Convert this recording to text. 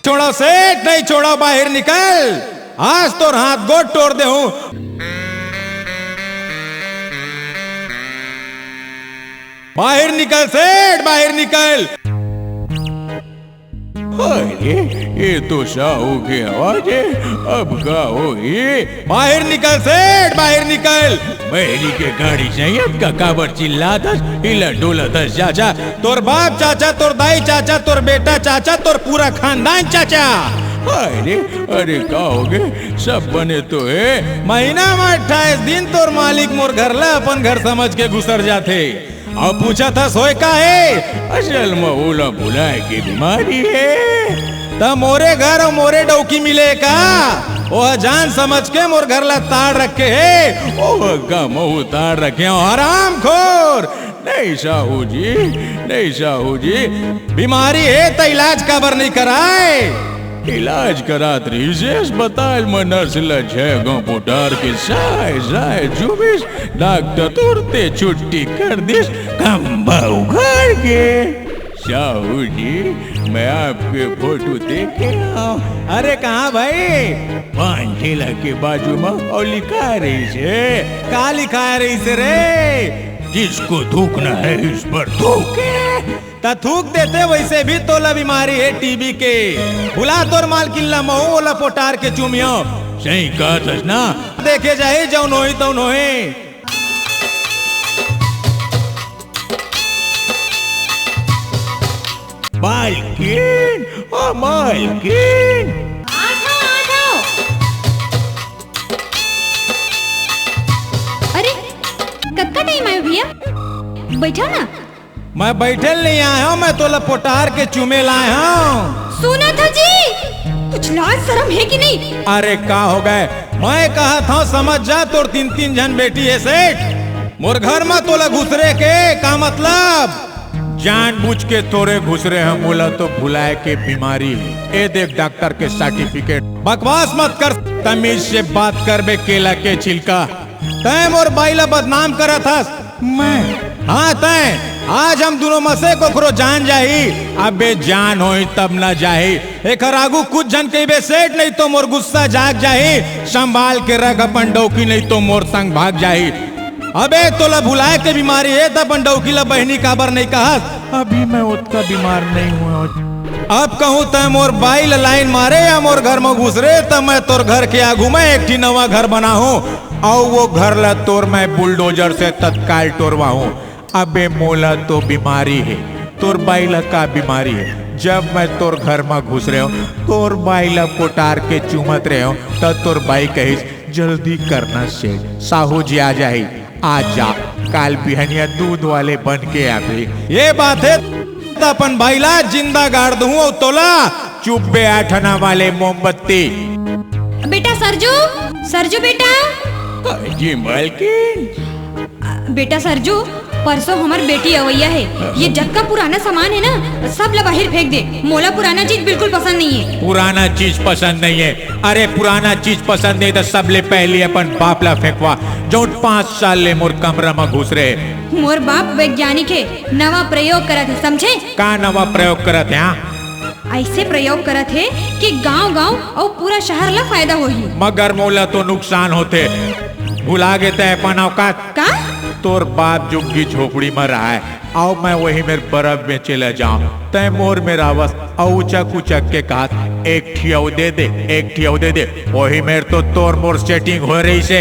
छोड़ो सेठ, नहीं छोड़ो, बाहर निकल, आज तो हाथ गोड़ तोड़ दे हूं। बाहर निकल सेठ, बाहर निकल। अरे ये तो साहू की आवाज है, अब का हो ये? बाहर निकल सेठ, बाहर निकल। बहरी के गाड़ी चाहिए का काबर चिल्ला दस, हिला डोला दस चाचा। तोर बाप चाचा, तोर दाई चाचा, तोर बेटा चाचा, तोर पूरा खानदान चाचा। अरे अरे का हो गए, सब बने तो है। महीना में 28 दिन तोर मालिक मोर घर ला अपन घर समझ के घुसर जाते। अब पूछा था सोए का है? असल में ओला बुलाए की बीमारी है। तब मोरे घर और मोरे डौकी मिले का? वो जान समझ के मोर घर ला ताड़ रखे है। ओ का मुँह ताड़ रखे आराम खोर। नहीं साहू जी, नहीं साहू जी, बीमारी है तो इलाज काबर नहीं कराए? इलाज करात रही से अस्पताल में नर्स लग पुटार के साय साय जुबिस, डॉक्टर तुरते छुट्टी कर दिस खंबा उखाड़ के। साहू जी मैं आपके फोटो देखे। अरे कहाँ भाई? 5 ठेला के बाजू में और लिखा रही से। का लिखा रही से रे? जिसको थूकना है इस पर थूके। ता थूक देते, वैसे भी तोला बीमारी है टीबी के। बुला तोर माल किल्ला महू ओला पोटार के चुमियो। सही कहा था ना, देखे जाए जौन होई तौन होई। मालकिन, ओ मालकिन, अरे कत्का टाइम आयो भैया, बैठा ना। मैं बैठल नहीं आया हूँ, मैं तोला पोटार के चुमे लाए हूँ। सुना था जी, कुछ लाज शर्म है कि नहीं? अरे का हो गए, मैं कहा था समझ जा, तोर 3 जन बेटी है सेठ। मोर घर में तोला घुसरे के का मतलब? जानबूझ के तोरे घुसरे हम बोला तो भुलाए के बीमारी है। ए देख डॉक्टर के सर्टिफिकेट। बकवास मत कर, तमीज से बात कर बे केला के छिलका। तय मोर बाइला बदनाम करा था मैं? हाँ तय। आज हम दोनों मसे को जान जाही। अबे जान होई तब न जाही। एक आगू कुछ जन के बे सेठ, नहीं तो मोर गुस्सा जाग जाही। संभाल के रख अपन डौकी, नहीं तो मोर संग भाग जाही। अबे तोला भुलाए के बीमारी है तब अपन डौकी ला बहनी काबर नहीं कहा? अभी मैं उतना बीमार नहीं हुआ। अब कहूँ तय मोर बाई लाइन मारे या मोर घर में घुसरे, तब मैं तोर घर के आगू में एक नवा घर बना हूँ और वो घर ला तोर मैं बुलडोजर से तत्काल तोड़वा हूँ। अबे मोला तो बीमारी है, तोर बाइला का बीमारी है। जब मैं तोर घर में घुस रहे हूँ, तोर बाइला पोटार के चुमत रहे हूँ, तब तोर बाई कहिस जल्दी करना से साहू जी आ जाही। आ जा, काल बिहनिया दूध वाले बन के आ गई। ये बात है तो अपन बाइला जिंदा गाड़ दूँ तोला चुप्पे आठना वाले मोमबत्ती। बेटा सरजू, सरजू बेटा। जी मालकिन। बेटा सरजू, परसों हमार बेटी अवैया है। ये जक्का पुराना सामान है ना, सब ला बाहर फेंक दे। मोला पुराना चीज बिल्कुल पसंद नहीं है। पुराना चीज पसंद नहीं है? अरे पुराना चीज पसंद नहीं तो सब ले पहले अपन बाप ला फेंकवा, जो 5 साल ले मोर कमरा में घुस रहे। मोर बाप वैज्ञानिक है, नवा प्रयोग करत है, समझे? का नवा प्रयोग करत है? ऐसे प्रयोग करत है कि गांव-गांव और पूरा शहर ला फायदा होही। मगर मोला तो नुकसान होते। भुला गए थे अपन औकात का? तोर बाप झुग्गी झोपड़ी में रहा है, आओ मैं वही मेरे बर्फ में चले जाऊं। तय मोर मेरा बस औचक उचक के कहा एक ठियाऊ दे दे, एक ठियाऊ दे दे। वही मेरे तो तोर मोर सेटिंग हो रही से।